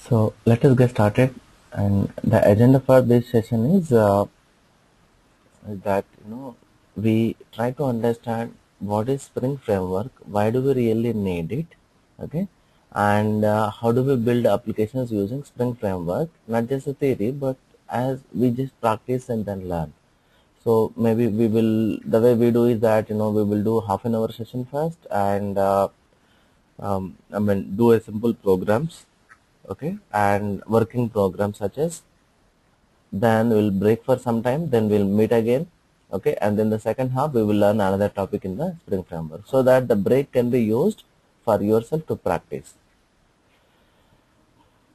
So let us get started, and the agenda for this session is that we try to understand what is Spring Framework, why do we really need it, okay, and how do we build applications using Spring Framework, not just a theory, but as we just practice and then learn. So maybe we will, the way we do is that we will do half an hour session first, and do a simple programs, okay, and working programs such as, then we'll break for some time, then we'll meet again, okay, and then the second half we will learn another topic in the Spring Framework, so that the break can be used for yourself to practice.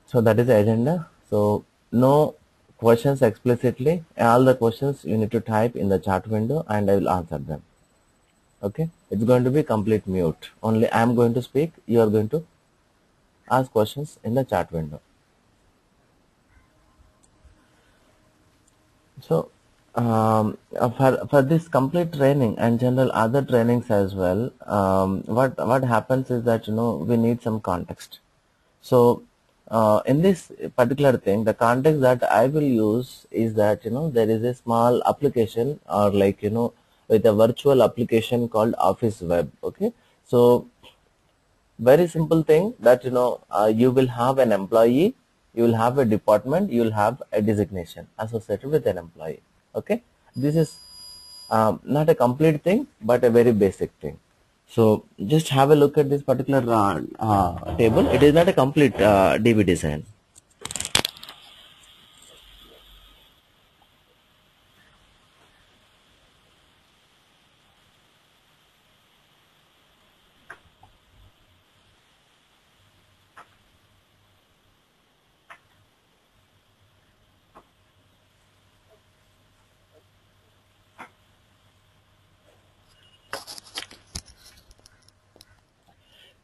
So that is the agenda. So no questions explicitly, all the questions you need to type in the chat window and I will answer them, okay. It's going to be complete mute, only I am going to speak, you are going to ask questions in the chat window. So for this complete training and general other trainings as well, what happens is that we need some context. So in this particular thing, the context that I will use is that there is a small application, or like with a virtual application called Office Web. Okay, so very simple thing that you will have an employee, you will have a department, you will have a designation associated with an employee. Okay, this is not a complete thing but a very basic thing. So just have a look at this particular table. It is not a complete DB design.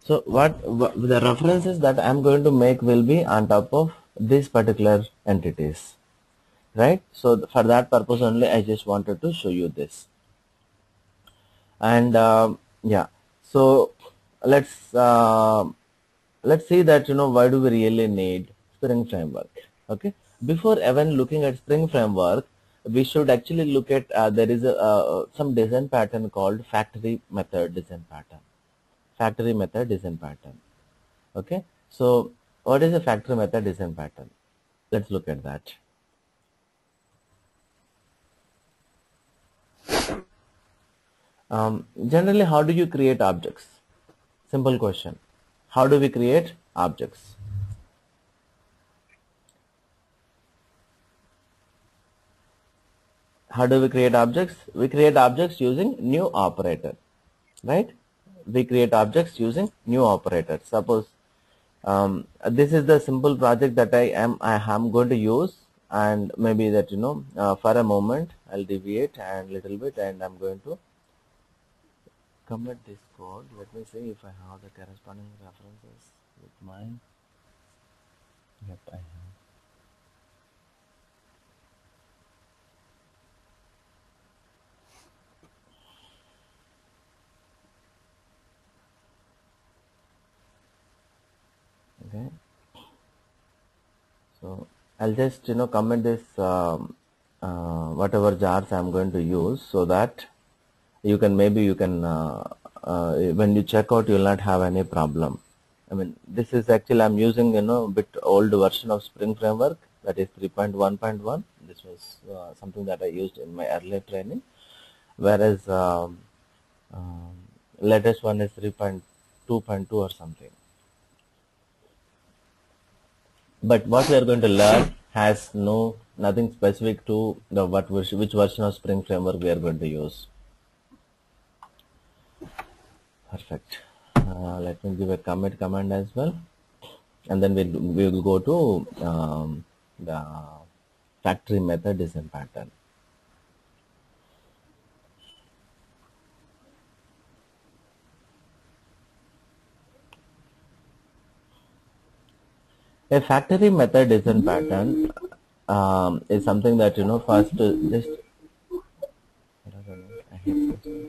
So what the references that I'm going to make will be on top of these particular entities, right? So for that purpose only, I just wanted to show you this. And yeah, so let's see that why do we really need Spring Framework. Okay, before even looking at Spring Framework, we should actually look at there is a some design pattern called factory method design pattern. Factory method design pattern. Okay, so what is a factory method design pattern? Let's look at that. Generally, how do you create objects? Simple question. How do we create objects? How do we create objects? We create objects using new operator, right? We create objects using new operator. Suppose this is the simple project that I am going to use, and maybe that for a moment I'll deviate and little bit, and I'm going to commit this code. Let me see if I have the corresponding references with mine. Yep, I have. Okay, so I'll just comment this whatever jars I'm going to use, so that you can when you check out, you'll not have any problem. I mean, this is actually I'm using a bit old version of Spring Framework, that is 3.1.1. This was something that I used in my earlier training, whereas latest one is 3.2.2 or something. But what we are going to learn has nothing specific to the which version of Spring Framework we are going to use. Perfect. Let me give a commit command as well, and then we will go to the factory method design pattern. A factory method design pattern is something that first just I hate this.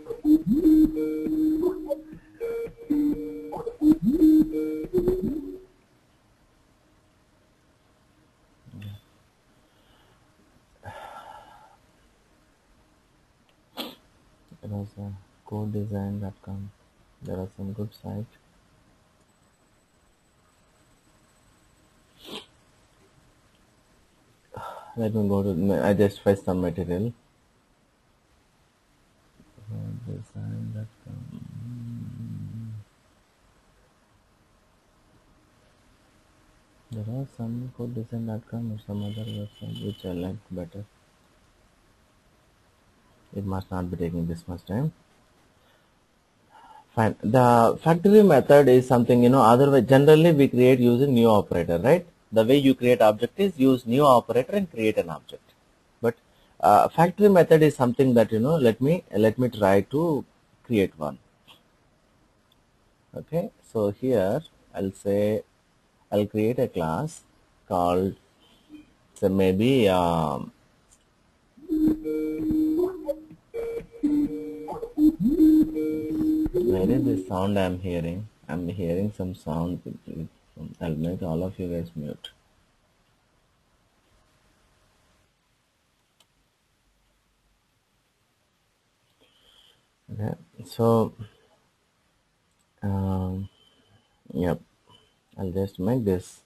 was codedesign.com. There are some good sites. Let me go to. I just fetched some material. Codedesign.com. There are some codedesign.com or some other website which I like better. It must not be taking this much time. Fine. The factory method is something, otherwise generally we create using new operator, right? The way you create object is use new operator and create an object. But factory method is something that, let me try to create one. Okay. So here I'll create a class called, so maybe, where is this sound I'm hearing? I'm hearing some sound. I'll make all of you guys mute. Okay. So, yep. I'll just make this.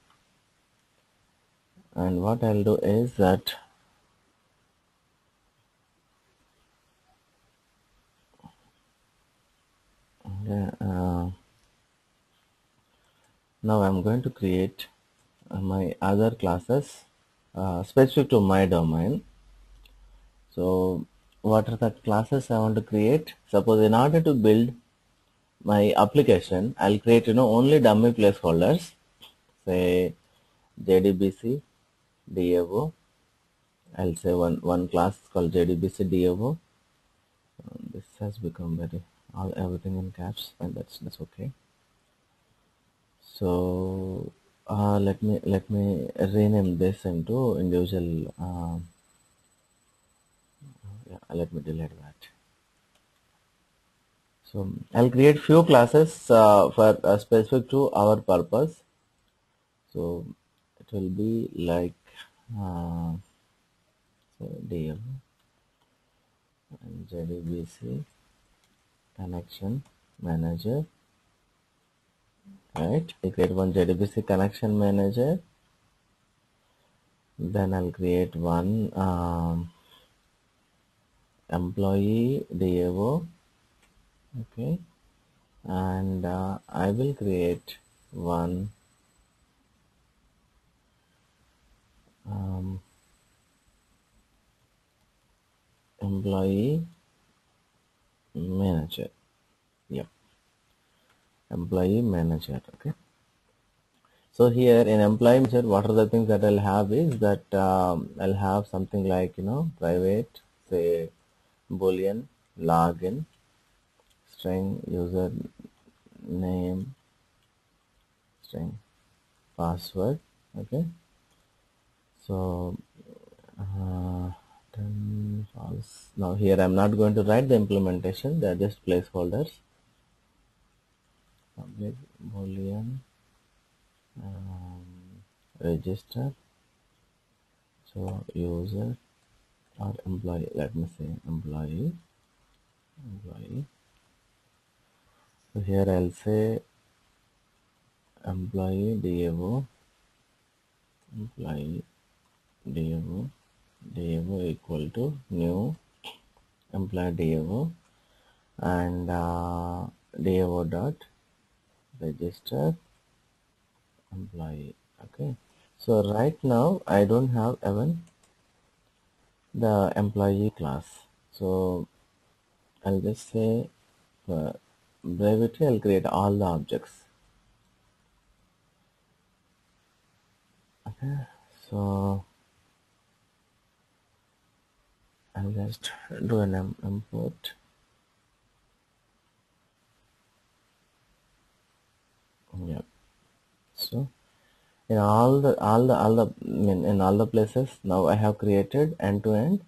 And what I'll do is that, okay, now I'm going to create my other classes specific to my domain. So what are the classes I want to create? Suppose in order to build my application, I'll create, only dummy placeholders, say JDBC DAO. I'll say one class called JDBC DAO. This has become everything in caps, and that's okay. So let me rename this into individual. Yeah, let me delete that. So I'll create few classes for specific to our purpose. So it will be like so DM and JDBC connection manager. Right? I create one JDBC connection manager. Then I'll create one employee DAO. Okay, and I will create one employee manager. Yep, employee manager. Okay, so here in employee manager, what are the things that I'll have is that I'll have something like, private, say boolean, login, string, user name, string, password. Okay, so then false. Now here I'm not going to write the implementation, they are just placeholders. Public boolean register, so user or employee, let me say employee. So here I'll say employee DAO, employee DAO equal to new employee DAO, and DAO dot register employee. Okay, so right now I don't have even the employee class, so I'll just say for brevity I'll create all the objects. Okay, so I'll just do an import. Yeah, so in in all the places now I have created end-to-end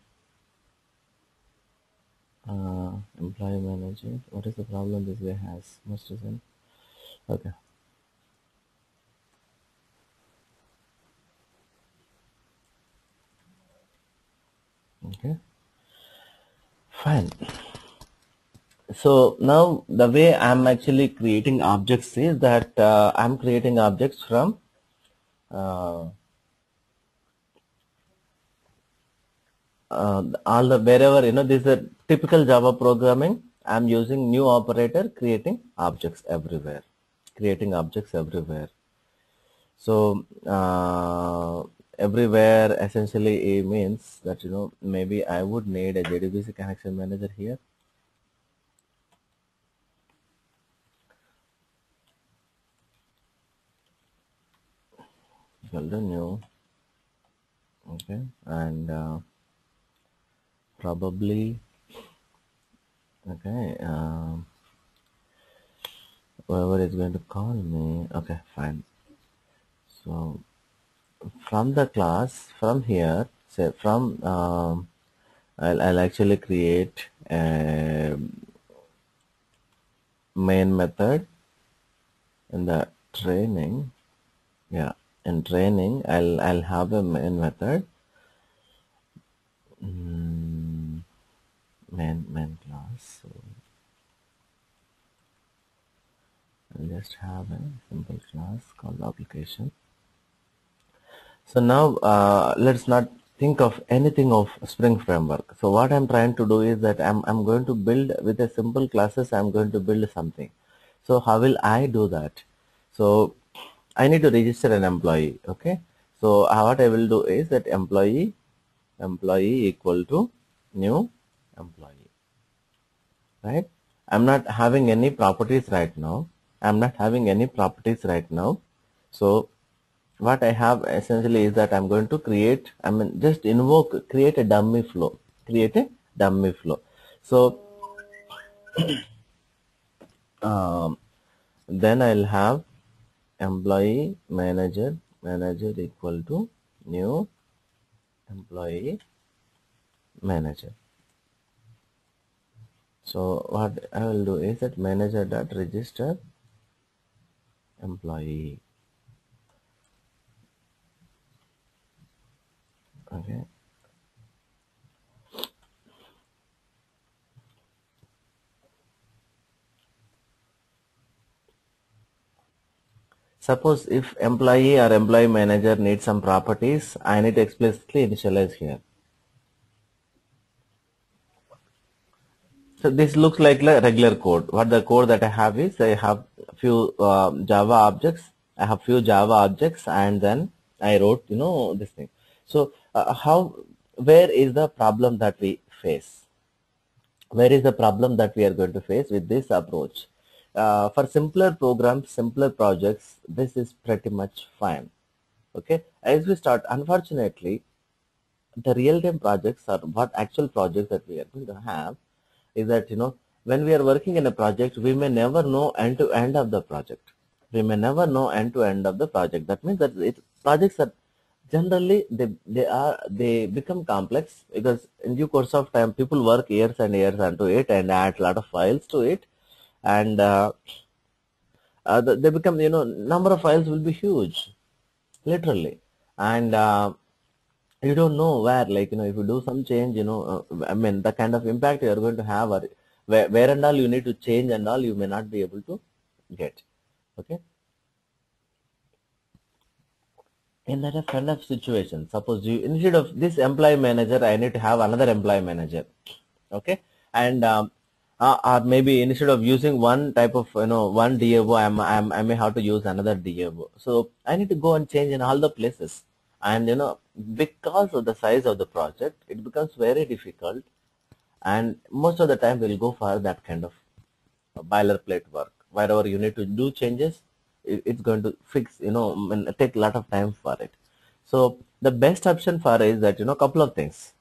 employee manager. What is the problem this guy has? Must reason. Okay, okay, fine. So now the way I'm actually creating objects is that I'm creating objects from all the wherever this is a typical Java programming. I'm using new operator, creating objects everywhere, creating objects everywhere. So everywhere essentially it means that maybe I would need a JDBC connection manager here. Folder new, okay, and probably okay. Whoever is going to call me, okay, fine. So from the class, from here, say from I'll actually create a main method in the training. Yeah, in training, I'll have a main method. Main class. So I'll just have a simple class called application. So now let's not think of anything of Spring Framework. So what I'm trying to do is that I'm going to build with a simple classes. I'm going to build something. So how will I do that? So I need to register an employee. Okay. So what I will do is that employee equal to new employee. Right. I'm not having any properties right now. I'm not having any properties right now. So what I have essentially is that I'm going to create, just invoke, create a dummy flow, create a dummy flow. So then I'll have employee manager equal to new employee manager. So what I will do is that manager dot register employee. Okay. Suppose if employee or employee manager needs some properties, I need to explicitly initialize here. So this looks like a regular code. What the code that I have is I have few Java objects. I have few Java objects, and then I wrote this thing. So where is the problem that we face? Where is the problem that we are going to face with this approach? For simpler programs, simpler projects, this is pretty much fine. Okay, as we start, unfortunately, the real-time projects are what actual projects that we are going to have is that when we are working in a project, we may never know end to end of the project. We may never know end to end of the project. That means that projects are generally they become complex because in due course of time people work years and years onto it and add a lot of files to it, and they become number of files will be huge, literally, and you don't know where, like if you do some change, the kind of impact you are going to have, or where and all you need to change and all, you may not be able to get. Okay, in that kind of situation, suppose you, instead of this employee manager, I need to have another employee manager. Okay, and or maybe instead of using one type of one DAO, I may have to use another DAO. So I need to go and change in all the places, and because of the size of the project, it becomes very difficult, and most of the time we'll go for that kind of boilerplate work. Wherever you need to do changes, it's going to fix, and take a lot of time for it. So the best option for is that couple of things.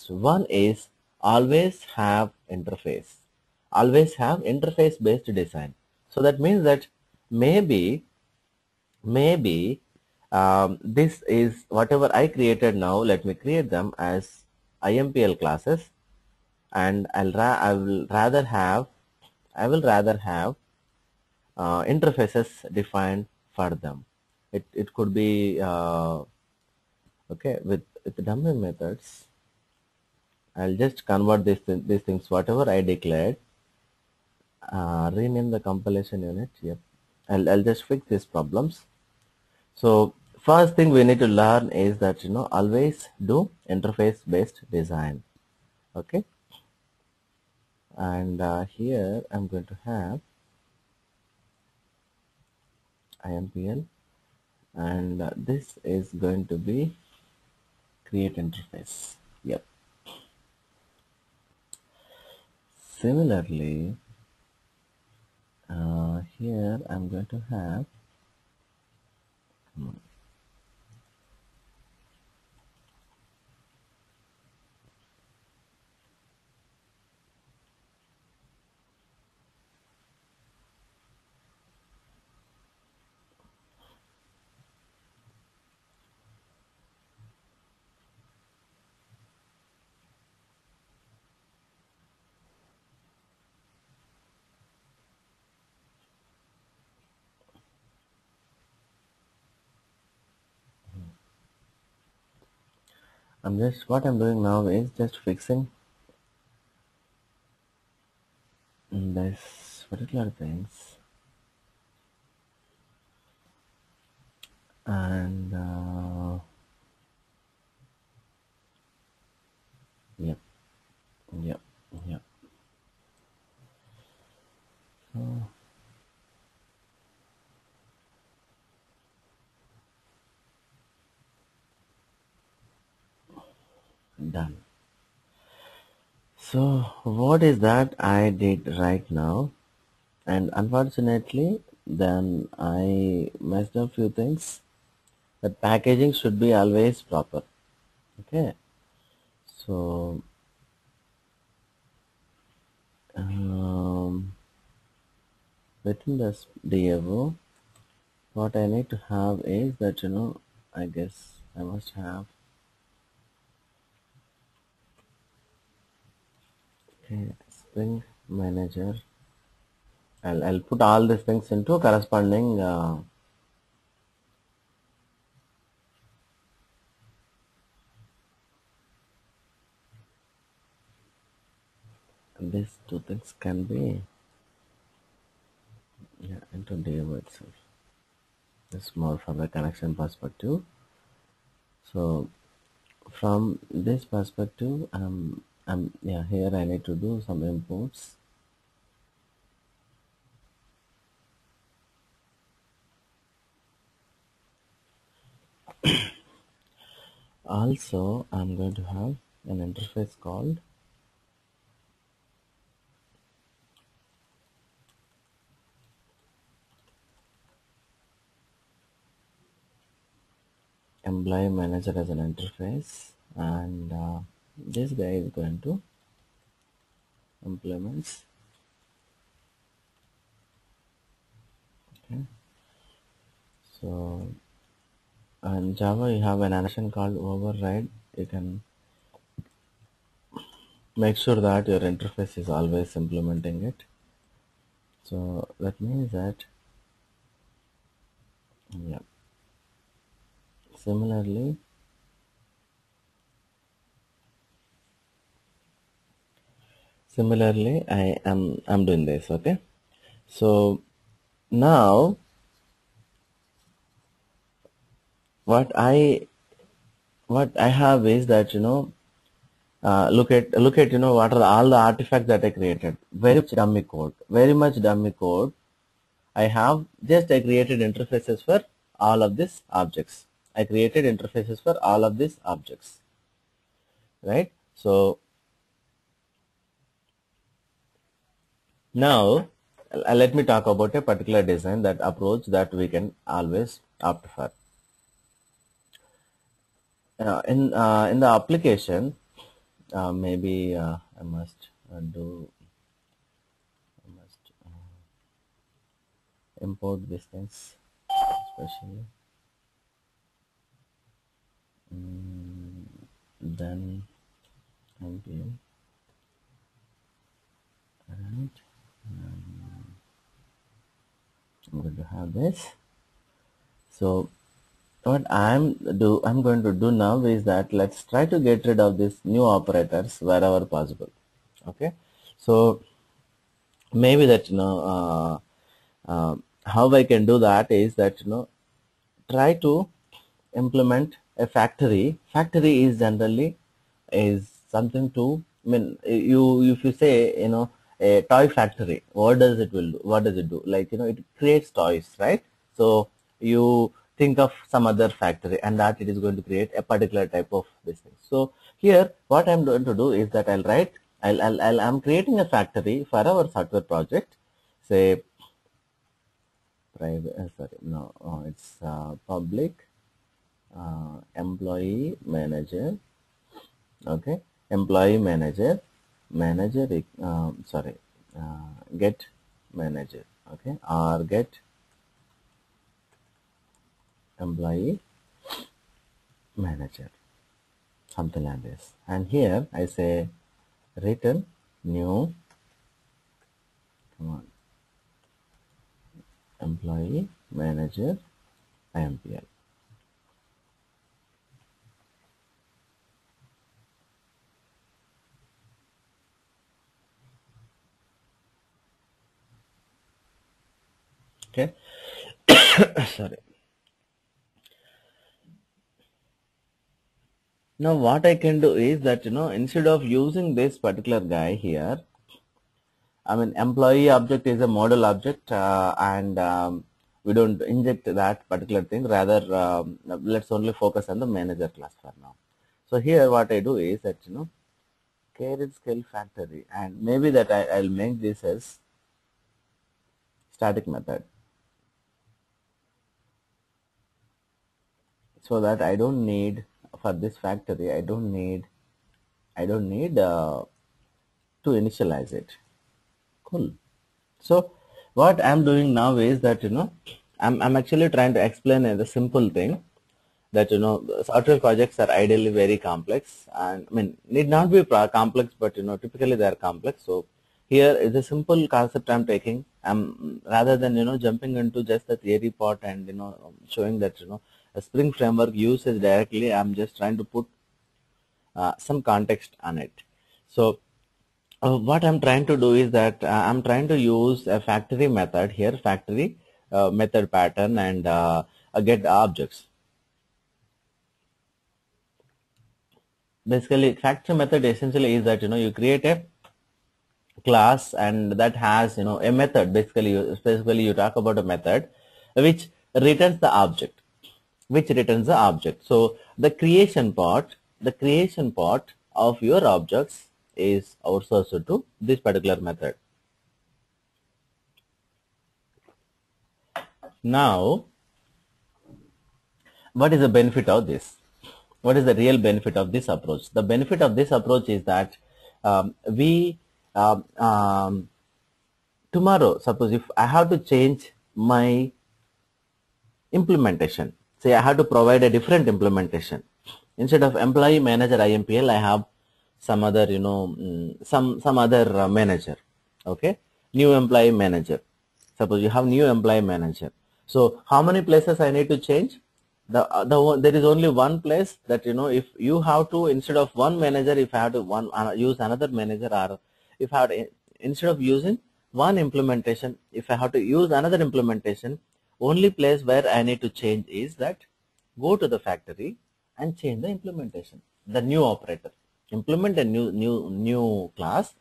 One is always have interface, based design. So that means that maybe this is whatever I created now. Let me create them as IMPL classes, and I will rather have interfaces defined for them. It could be okay with dummy methods. I'll just convert these things whatever I declared. rename the compilation unit. Yep. I'll just fix these problems. So first thing we need to learn is that always do interface based design. Okay. And here I'm going to have IMPL, and this is going to be create interface. Yep. Similarly, here I'm going to have, what I'm doing now is just fixing this particular things, and yep, yep, yep. So done. So what is that I did right now? And unfortunately, then I messed up few things. The packaging should be always proper. Okay. So within this DAO, what I need to have is that I guess I must have a Spring Manager. I'll put all these things into corresponding these two things can be into DAO itself. It's more from the connection perspective. So from this perspective, here I need to do some imports. Also, I'm going to have an interface called employee manager as an interface, and this guy is going to implements. Okay. So in Java you have an animation called override. You can make sure that your interface is always implementing it. So that means that yeah. Similarly, I'm doing this. Okay. So now what I have is that look at what are all the artifacts that I created. Very much dummy code. Very much dummy code. I have just I created interfaces for all of these objects. I created interfaces for all of these objects. Right? So now let me talk about a particular design, that approach that we can always opt for. In the application, maybe I must import these things, especially then npm, and I'm going to have this. So what I'm going to do now is that let's try to get rid of these new operators wherever possible. Okay. So maybe that how I can do that is that try to implement a factory. Factory is generally is something to, I mean, you if you say a toy factory, what does it will do? What does it do? Like it creates toys, right? So you think of some other factory and that it is going to create a particular type of this thing. So here what I'm going to do is that I'm creating a factory for our software project. Say private, sorry, no, it's public employee manager. Okay, employee manager, sorry, get manager. Okay, or get employee manager, something like this. And here I say return new, come on, employee manager IMPL. Okay, sorry. Now what I can do is that instead of using this particular guy here, I mean, employee object is a model object, and we don't inject that particular thing. Rather, let's only focus on the manager class for now. So here, what I do is that CareerScale factory, and maybe that I'll make this as static method, so that I don't need for this factory. I don't need to initialize it. Cool. So what I'm doing now is that I'm actually trying to explain the simple thing that software projects are ideally very complex, and I mean need not be complex, but typically they are complex. So here is a simple concept I'm taking. I'm rather than jumping into just the theory part and showing that a Spring framework uses directly. I'm just trying to put some context on it. So what I'm trying to do is that I'm trying to use a factory method here, factory method pattern, and get objects. Basically, factory method essentially is that you create a class and that has a method. Basically you talk about a method which returns the object, so the creation part of your objects is outsourced to this particular method. Now what is the benefit of this? What is the real benefit of this approach? The benefit of this approach is that we tomorrow, suppose if I have to change my implementation, say I have to provide a different implementation. Instead of employee manager IMPL, I have some other some other manager. Okay, new employee manager. Suppose you have new employee manager. So how many places I need to change? There is only one place that if you have to, instead of one manager, if I have to use another manager, or if I have to, instead of using one implementation, if I have to use another implementation, only place where I need to change is that go to the factory and change the implementation, the new operator, implement a new class,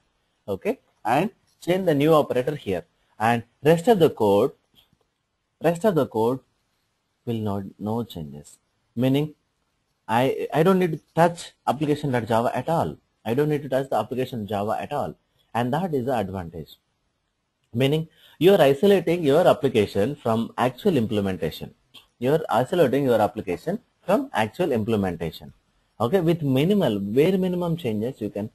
okay, and change the new operator here, and rest of the code will not no changes, meaning I don't need to touch application.java at all. I don't need to touch the application Java at all, and that is the advantage. Meaning you are isolating your application from actual implementation. You are isolating your application from actual implementation. Okay, with very minimum changes, you can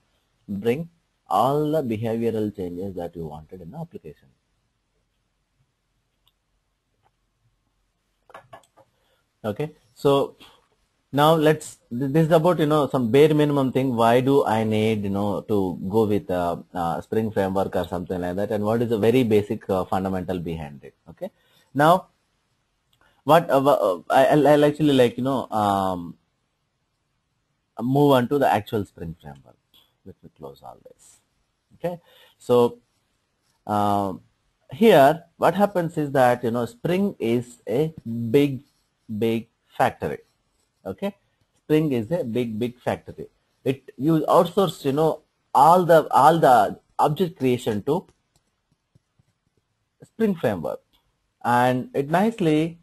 bring all the behavioral changes that you wanted in the application. Okay, so now this is about some bare minimum thing. Why do I need to go with Spring framework or something like that, and what is the very basic fundamental behind it? Okay, now what I'll actually move on to the actual Spring framework. Let me close all this. Okay, so here what happens is that, you know, Spring is a big factory. Okay, Spring is a big factory. It you outsource, you know, all the object creation to Spring framework, and it nicely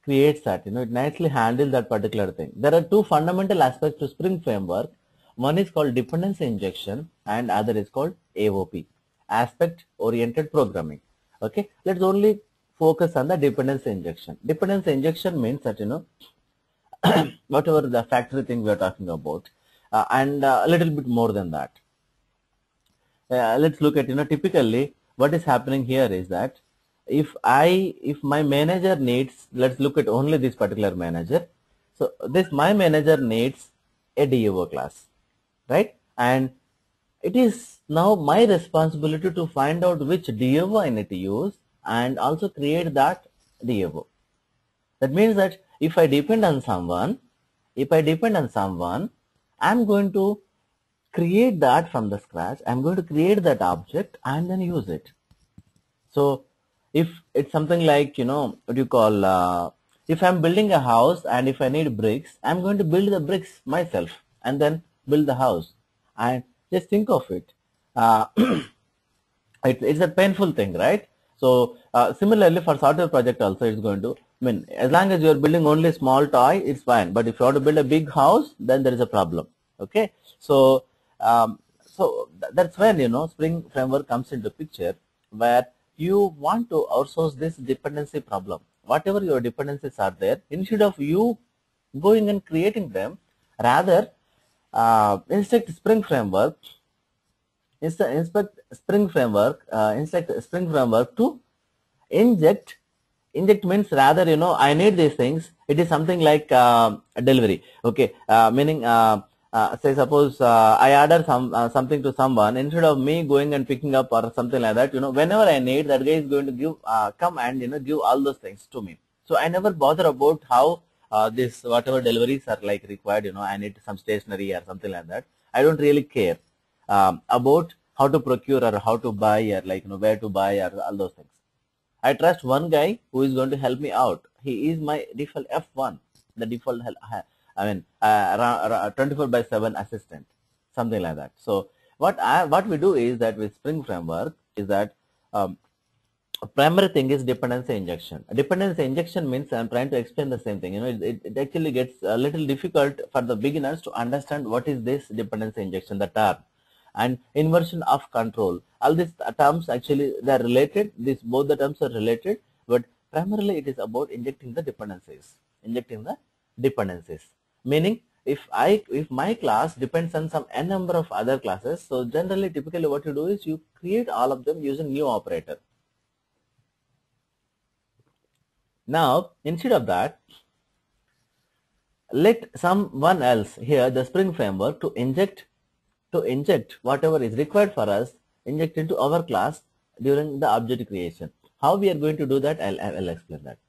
creates that, you know, it nicely handles that particular thing. There are two fundamental aspects to Spring framework. One is called dependency injection and other is called AOP, aspect oriented programming. Okay, let's only focus on the dependency injection. Dependency injection means that, you know, whatever the factory thing we are talking about, and a little bit more than that. Let's look at, you know, typically what is happening here is that if my manager needs, let's look at only this particular manager. So this my manager needs a DAO class, right? And it is now my responsibility to find out which DAO I need to use and also create that DAO. That means that if I depend on someone, I'm going to create that from the scratch. I'm going to create that object and then use it. So if it's something like, you know, what you call, if I'm building a house and if I need bricks, I'm going to build the bricks myself and then build the house. And just think of it. It's a painful thing, right? So similarly for software project also, it's going to, I mean, as long as you're building only small toy, it's fine. But if you want to build a big house, then there is a problem. Okay, so that's when, you know, Spring framework comes into picture, where you want to outsource this dependency problem. Whatever your dependencies are there, instead of you going and creating them, rather instead Spring framework inspect Spring framework to inject. Inject means, rather, you know, I need these things. It is something like a delivery. Okay, meaning say suppose I order something to someone. Instead of me going and picking up or something like that, you know, whenever I need, that guy is going to give come and, you know, give all those things to me. So I never bother about how this whatever deliveries are like required. You know, I need some stationery or something like that. I don't really care about how to procure or how to buy or, like, you know, where to buy or all those things. I trust one guy who is going to help me out. He is my default F1, the default, I mean, 24/7 assistant, something like that. So what we do is that with Spring framework is that primary thing is dependency injection. Dependency injection means, I'm trying to explain the same thing. You know, it actually gets a little difficult for the beginners to understand what is this dependency injection, the term. And inversion of control. All these terms actually, they are related. Both the terms are related, but primarily it is about injecting the dependencies. Meaning, if my class depends on some n number of other classes, so generally, typically, what you do is you create all of them using new operator. Now, instead of that, let someone else here, the Spring framework, to inject whatever is required for us, inject into our class during the object creation. How we are going to do that, I'll explain that.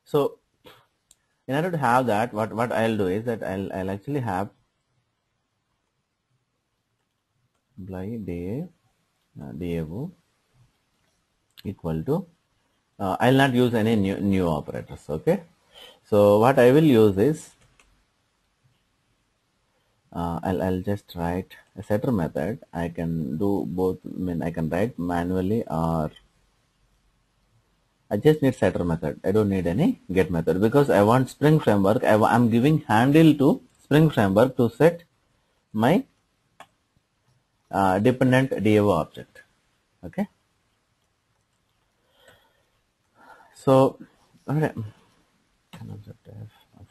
So in order to have that, what I'll do is that I'll actually have employee DAO equal to, I'll not use any new operators. Okay, so what I will use is I'll just write a setter method. I can do both. I mean, I can write manually, or I just need setter method. I don't need any get method, because I want Spring framework. I'm giving handle to Spring framework to set my dependent DAO object. Okay. So, okay.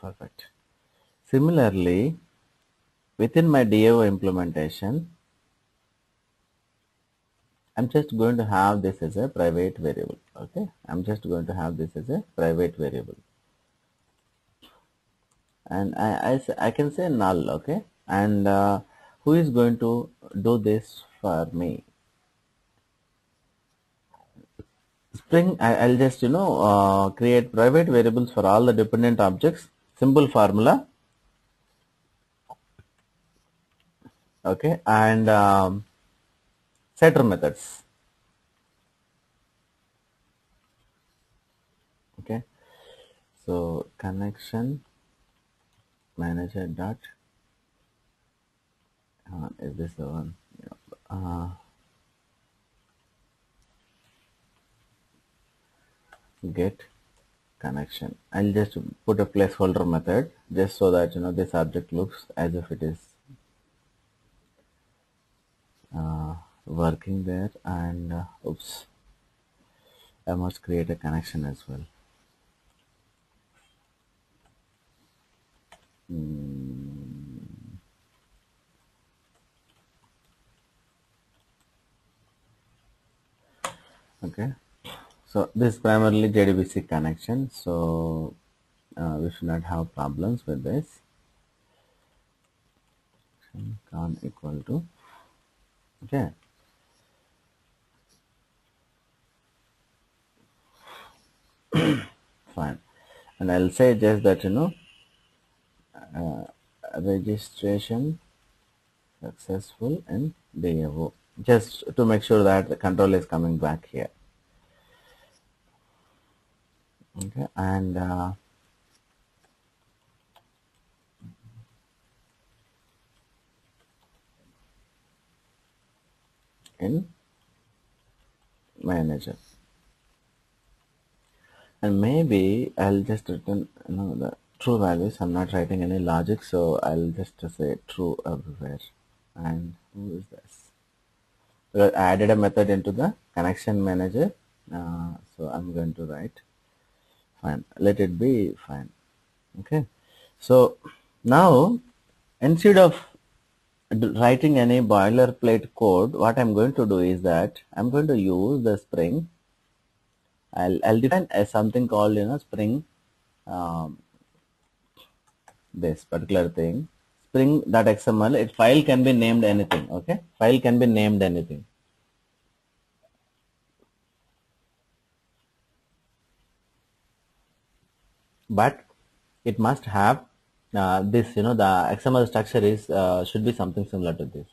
Perfect. Similarly, within my DAO implementation, I'm just going to have this as a private variable. Okay, I'm just going to have this as a private variable, and I can say null. Okay, and who is going to do this for me? Spring, I'll just, you know, create private variables for all the dependent objects. Simple formula. Okay, and setter methods. Okay, so connection manager dot is this the one? Yeah. Get connection. I'll just put a placeholder method just so that this object looks as if it is working there, and oops, I must create a connection as well. Okay, so this is primarily JDBC connection, so we should not have problems with this. Con equal to, okay, fine, and I'll say just that registration successful in DAO, just to make sure that the control is coming back here. Okay, and in manager, and maybe I'll just return the true values. I'm not writing any logic, so I'll just say true everywhere. And who is this? Because I added a method into the connection manager, so I'm going to write fine. Let it be fine. Okay, so now instead of writing any boilerplate code, what I'm going to do is that I'm going to use the Spring. I'll define as something called Spring, um, this particular thing, Spring.xml. It file can be named anything. Okay, file can be named anything, but it must have this. The XML structure is should be something similar to this.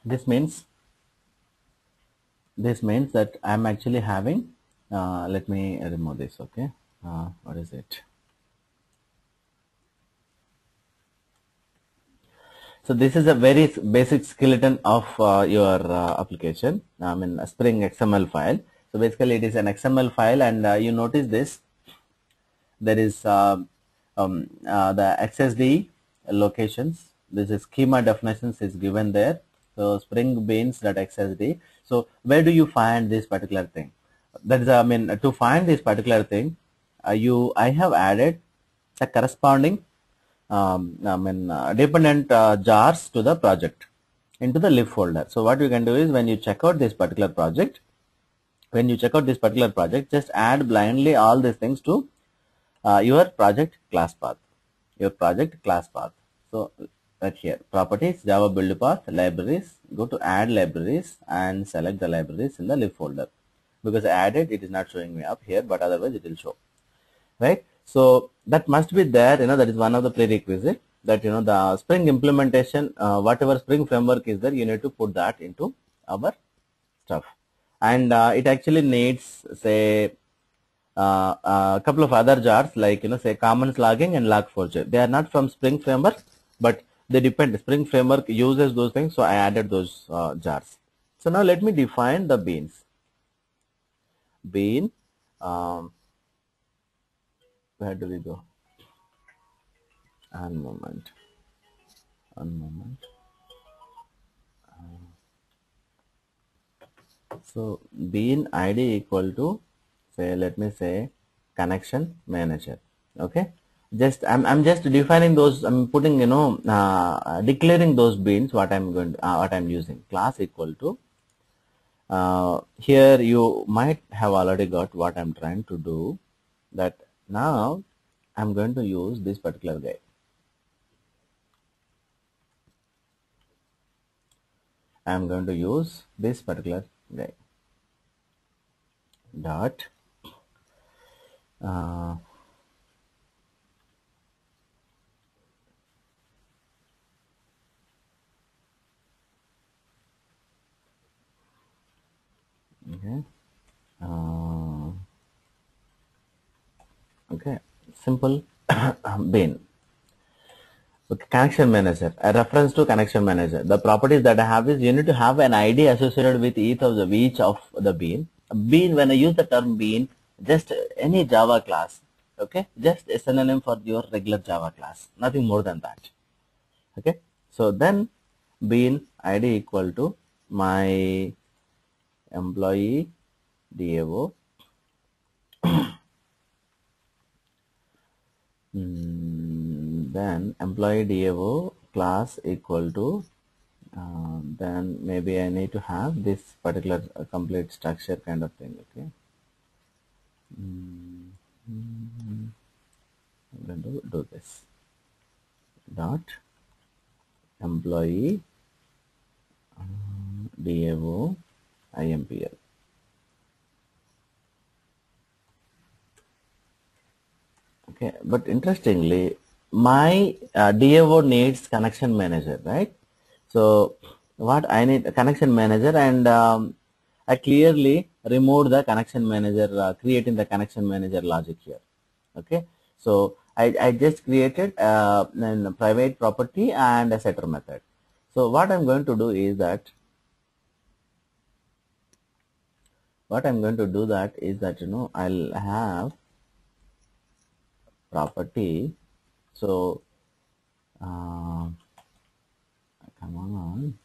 This means that I'm actually having. Let me remove this. Okay, what is it? So this is a very basic skeleton of your application. I mean, a Spring XML file. So basically, it is an XML file, and you notice this. There is the XSD locations. This is schema definitions is given there. So Spring beans.xsd. So where do you find this particular thing? That is, I mean, to find this particular thing, I have added the corresponding dependent jars to the project into the lib folder. So what you can do is when you check out this particular project, just add blindly all these things to your project class path. So right here, properties, Java build path, libraries, go to add libraries and select the libraries in the lib folder. Because I added, it is not showing me up here, but otherwise it will show. Right? So that must be there, that is one of the prerequisite, that the Spring implementation, whatever Spring framework is there, you need to put that into our stuff. And it actually needs, say, a couple of other jars like say commons logging and log4j. They are not from Spring framework, but they depend. Spring framework uses those things, so I added those jars. So now let me define the beans. Bean, where do we go? One moment. So bean ID equal to, say, let me say connection manager. Okay, just I'm just defining those. I'm putting declaring those beans. What I'm using, class equal to. Here you might have already got what I'm trying to do. That now I'm going to use this particular guy. I'm going to use this particular guy. Dot Okay. Okay. Simple bean. Okay. Connection manager. A reference to connection manager. The properties that I have is you need to have an ID associated with each of the bean. Bean, when I use the term bean, just any Java class. Okay. Just a synonym for your regular Java class. Nothing more than that. Okay. So then bean ID equal to my employee DAO. Then employee DAO class equal to then maybe I need to have this particular complete structure kind of thing. Okay. I'm going to do this dot employee DAO IMPL. Okay, but interestingly, my DAO needs connection manager, right? So what I need a connection manager, and I clearly removed the connection manager, creating the connection manager logic here. Okay, so I just created a private property and a setter method. So what I'm going to do is that I'll have property. So come on.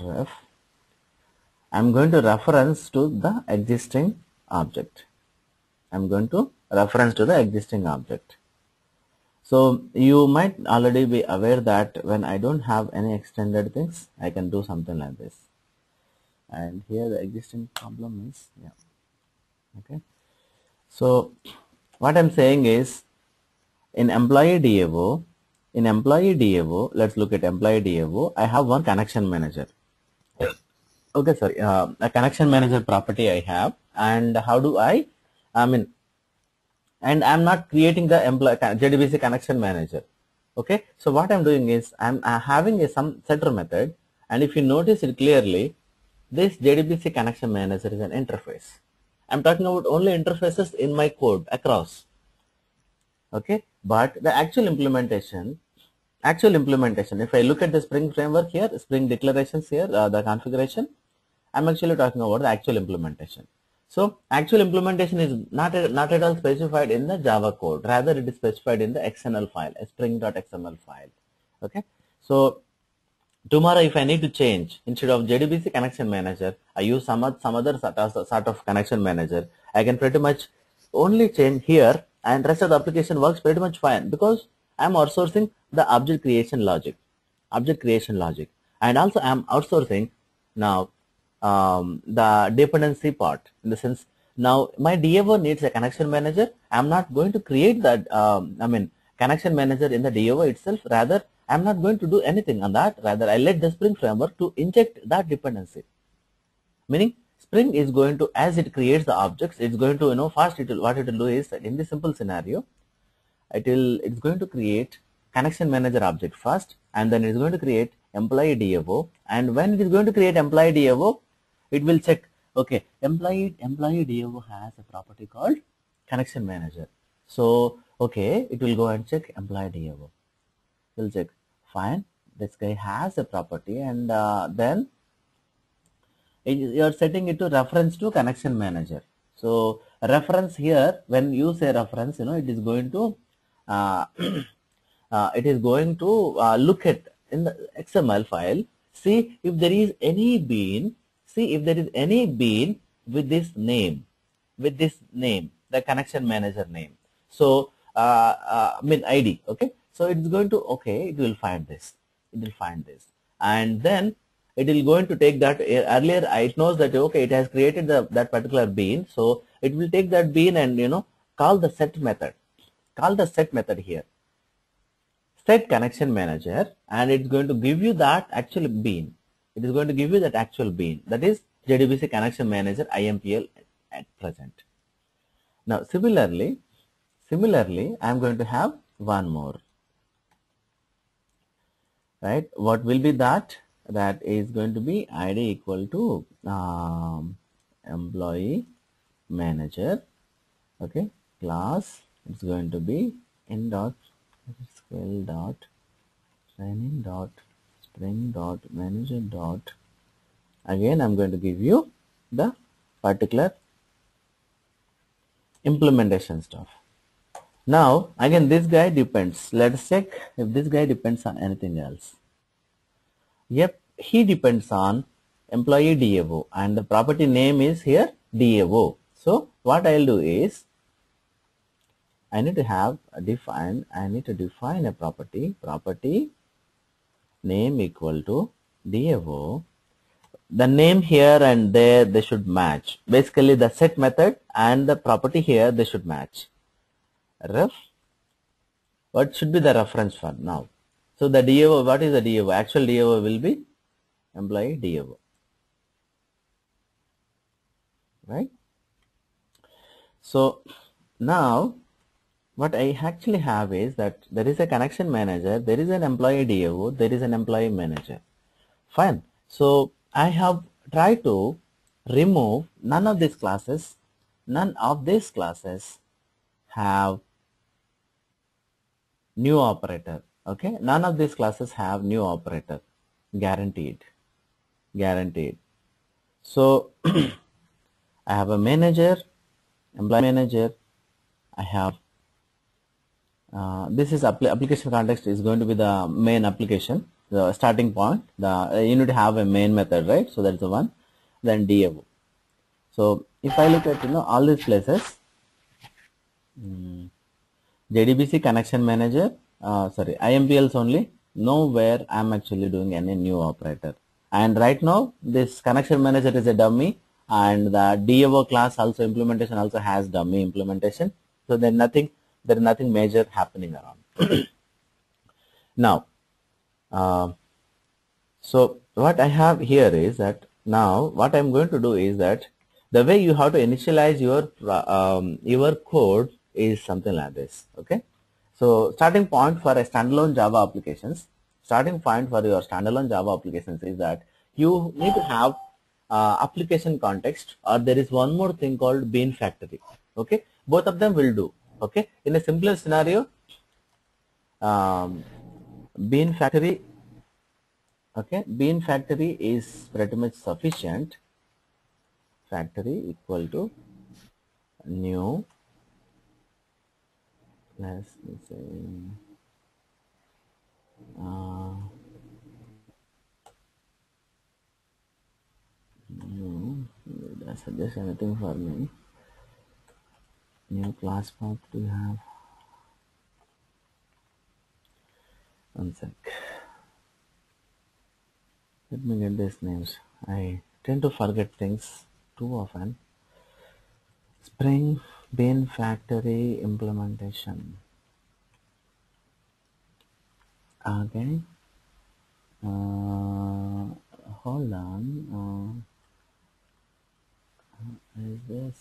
Ref. I'm going to reference to the existing object. So you might already be aware that when I don't have any extended things, I can do something like this. And here the existing problem is, yeah. Okay. So what I'm saying is in employee DAO, let's look at employee DAO. I have one connection manager. Okay, sorry, a connection manager property I have, and how do I mean, and I'm not creating the JDBC connection manager. Okay, so what I'm doing is I'm having some setter method, and if you notice it clearly, this JDBC connection manager is an interface. I'm talking about only interfaces in my code across. Okay, but the actual implementation, if I look at the Spring framework here, Spring declarations here, the configuration, I'm actually talking about the actual implementation. So actual implementation is not at all specified in the Java code. Rather, it is specified in the XML file, a spring.xml file. Okay. So tomorrow, if I need to change, instead of JDBC connection manager, I use some other sort of connection manager. I can pretty much only change here, and rest of the application works pretty much fine because I'm outsourcing the object creation logic, and also I'm outsourcing now the dependency part, in the sense now my DAO needs a connection manager. I'm not going to create that connection manager in the DAO itself. Rather, I'm not going to do anything on that. Rather, I let the Spring framework to inject that dependency. Meaning, Spring is going to, as it creates the objects, it's going to, what it will do is that in this simple scenario, it's going to create connection manager object first, and then it's going to create employee DAO. And when it is going to create employee DAO, it will check, okay, employee DAO has a property called connection manager. So, okay, it will go and check employee DAO. It will check, fine, this guy has a property, and then you are setting it to reference to connection manager. So reference here, when you say reference, it is going to look at in the XML file, see if there is any bean, with this name, the connection manager name. So ID. Okay, so it's going to, okay, it will find this, and then it will going to take that. Earlier it knows that, okay, it has created that particular bean, so it will take that bean and call the set method, here, set connection manager, and it's going to give you that actual bean. It is going to give you that actual bean, that is JDBC connection manager IMPL at present. Now similarly Similarly, I am going to have one more, right? What will be that? That is going to be ID equal to employee manager. Okay, class, it's going to be in dot scale dot training dot spring dot manager dot. Again, I'm going to give you the particular implementation stuff. Now, again, this guy depends. Let's check if this guy depends on anything else. Yep, he depends on employee DAO and the property name is here DAO. So, what I'll do is I need to define a property name equal to DAO. The name here and there, they should match. Basically, the set method and the property here, they should match. Ref, what should be the reference for now? So the DAO, what is the DAO? Actual DAO will be employee DAO, right? So now what I actually have is that there is a connection manager, there is an employee DAO, there is an employee manager. Fine. So I have tried to remove none of these classes. None of these classes have new operator. Okay. None of these classes have new operator. Guaranteed. So I have a manager, employee manager. I have this is application context is going to be the main application, the starting point. You need to have a main method, right? So that's the one. Then DAO. So if I look at all these places, JDBC connection manager, IMPLs only. Nowhere I'm actually doing any new operator. And right now this connection manager is a dummy, and the DAO class also implementation also has dummy implementation. So there is nothing major happening around. Now, so what I have here is that now what I'm going to do is that the way you have to initialize your code is something like this. Okay, so starting point for a standalone Java applications, is that you need to have application context, or there is one more thing called bean factory. Okay, both of them will do. Okay, in a simpler scenario, bean factory. Okay, bean factory is pretty much sufficient. Factory equal to new, let's say new. Did I suggest anything for me? New class path do you have? One sec. Let me get these names. I tend to forget things too often. Spring bean factory implementation. Okay. Hold on. Is this?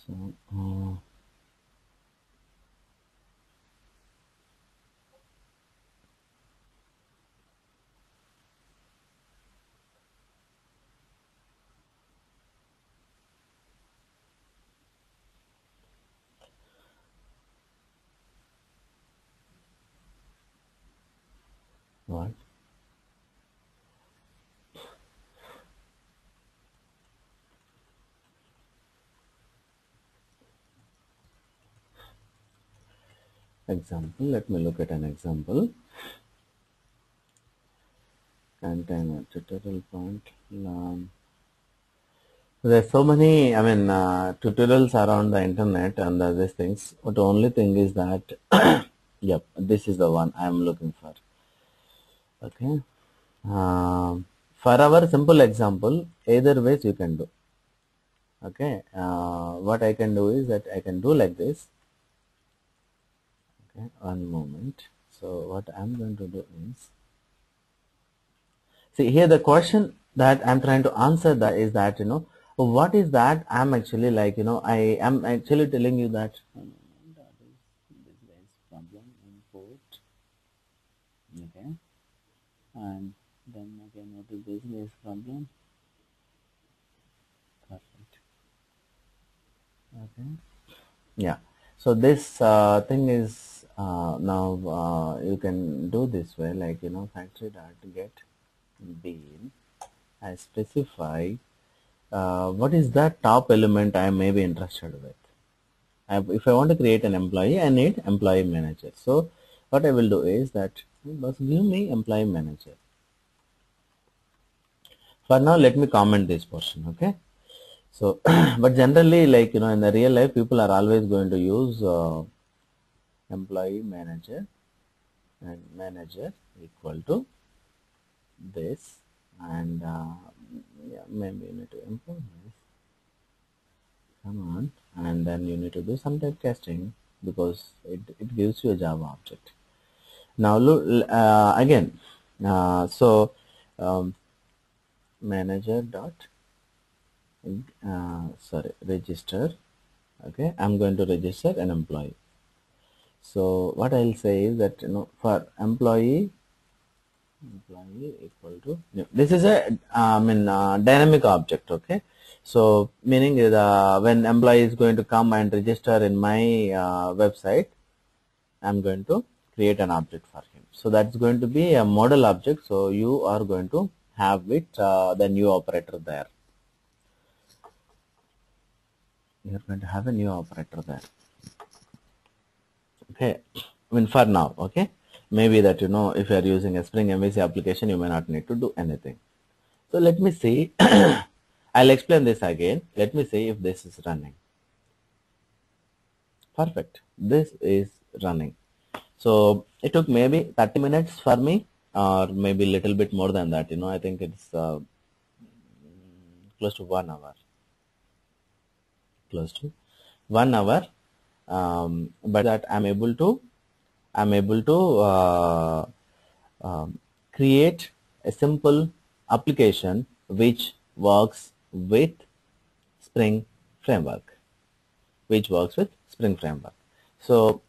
So, what? Example, let me look at an example. Container, tutorial point, learn. There's so many, tutorials around the internet and these things. But the only thing is that, yep, this is the one I'm looking for. Okay. For our simple example, either ways you can do. Okay. What I can do is that I can do like this. Okay. One moment. So what I'm going to do is, See here, the question that I'm trying to answer that is that, what is that I'm actually like, I am actually telling you that that is this guy's problem import, okay, and then again what is this guy's problem? Perfect. Okay. Yeah. So this thing is now you can do this way, like factory dot get bean. I specify what is that top element I may be interested with. If I want to create an employee, I need employee manager. So what I will do is that just give me employee manager. For now, let me comment this portion. Okay. So, but generally, like in the real life, people are always going to use employee manager and manager equal to this, and yeah, maybe you need to import this. Come on, and then you need to do some type testing because it gives you a Java object. Now look again. So manager dot sorry, register. Okay, I'm going to register an employee. So what I'll say is that for employee equal to this is a dynamic object. Okay, so meaning is when employee is going to come and register in my website, I'm going to create an object for him. So that's going to be a model object. So you are going to have it the new operator there. You're going to have a new operator there. Okay, for now. Okay, maybe that if you are using a Spring MVC application, you may not need to do anything. So let me see. I'll explain this again. Let me see if this is running. Perfect. This is running. So it took maybe 30 minutes for me, or maybe a little bit more than that. I think it's close to 1 hour. Close to 1 hour. But that I'm able to create a simple application which works with Spring framework. So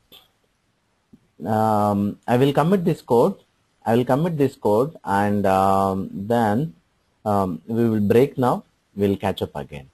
I will commit this code. And then we will break now. We'll catch up again.